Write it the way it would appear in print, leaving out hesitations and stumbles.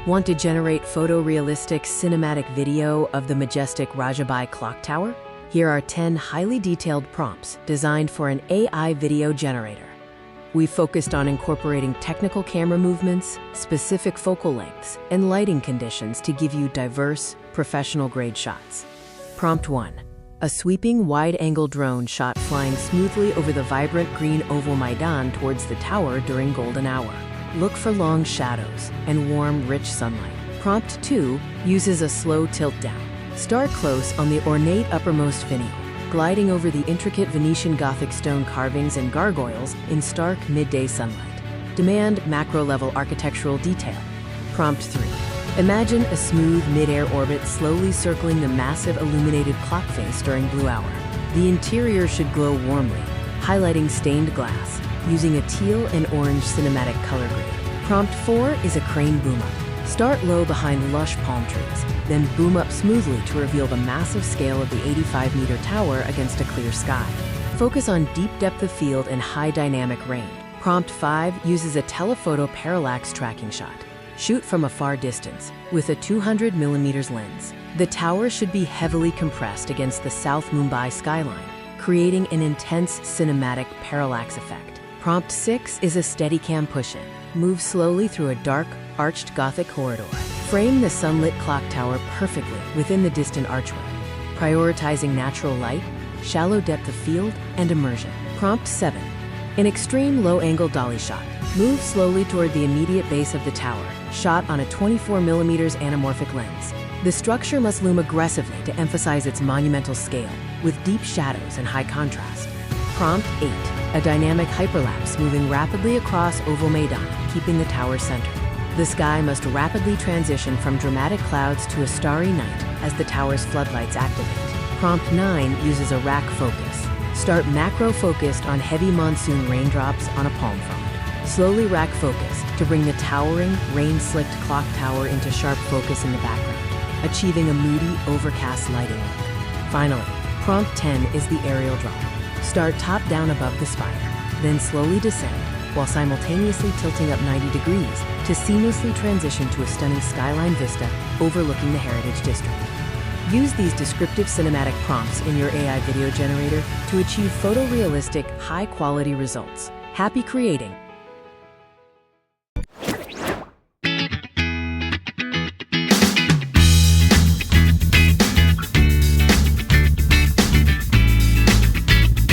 Want to generate photorealistic cinematic video of the majestic Rajabai Clock Tower? Here are 10 highly detailed prompts designed for an AI video generator. We focused on incorporating technical camera movements, specific focal lengths, and lighting conditions to give you diverse, professional-grade shots. Prompt 1. A sweeping, wide-angle drone shot flying smoothly over the vibrant green oval Maidan towards the tower during golden hour. Look for long shadows and warm, rich sunlight. Prompt 2 uses a slow tilt down. Start close on the ornate uppermost finial, gliding over the intricate Venetian Gothic stone carvings and gargoyles in stark midday sunlight. Demand macro-level architectural detail. Prompt 3. Imagine a smooth mid-air orbit slowly circling the massive illuminated clock face during blue hour. The interior should glow warmly, highlighting stained glass, using a teal and orange cinematic color grade. Prompt 4 is a crane boom-up. Start low behind lush palm trees, then boom up smoothly to reveal the massive scale of the 85-meter tower against a clear sky. Focus on deep depth of field and high dynamic range. Prompt 5 uses a telephoto parallax tracking shot. Shoot from a far distance with a 200mm lens. The tower should be heavily compressed against the South Mumbai skyline, creating an intense cinematic parallax effect. Prompt 6 is a Steadicam push-in. Move slowly through a dark, arched Gothic corridor. Frame the sunlit clock tower perfectly within the distant archway, prioritizing natural light, shallow depth of field, and immersion. Prompt 7. An extreme low-angle dolly shot. Move slowly toward the immediate base of the tower, shot on a 24mm anamorphic lens. The structure must loom aggressively to emphasize its monumental scale, with deep shadows and high contrast. Prompt 8. A dynamic hyperlapse moving rapidly across oval Maidan, keeping the tower centered. The sky must rapidly transition from dramatic clouds to a starry night as the tower's floodlights activate. Prompt 9 uses a rack focus. Start macro-focused on heavy monsoon raindrops on a palm frond. Slowly rack focus to bring the towering, rain-slicked clock tower into sharp focus in the background, achieving a moody, overcast lighting look. Finally, prompt 10 is the aerial drop. Start top-down above the spire, then slowly descend while simultaneously tilting up 90 degrees to seamlessly transition to a stunning skyline vista overlooking the Heritage District. Use these descriptive cinematic prompts in your AI video generator to achieve photorealistic, high-quality results. Happy creating!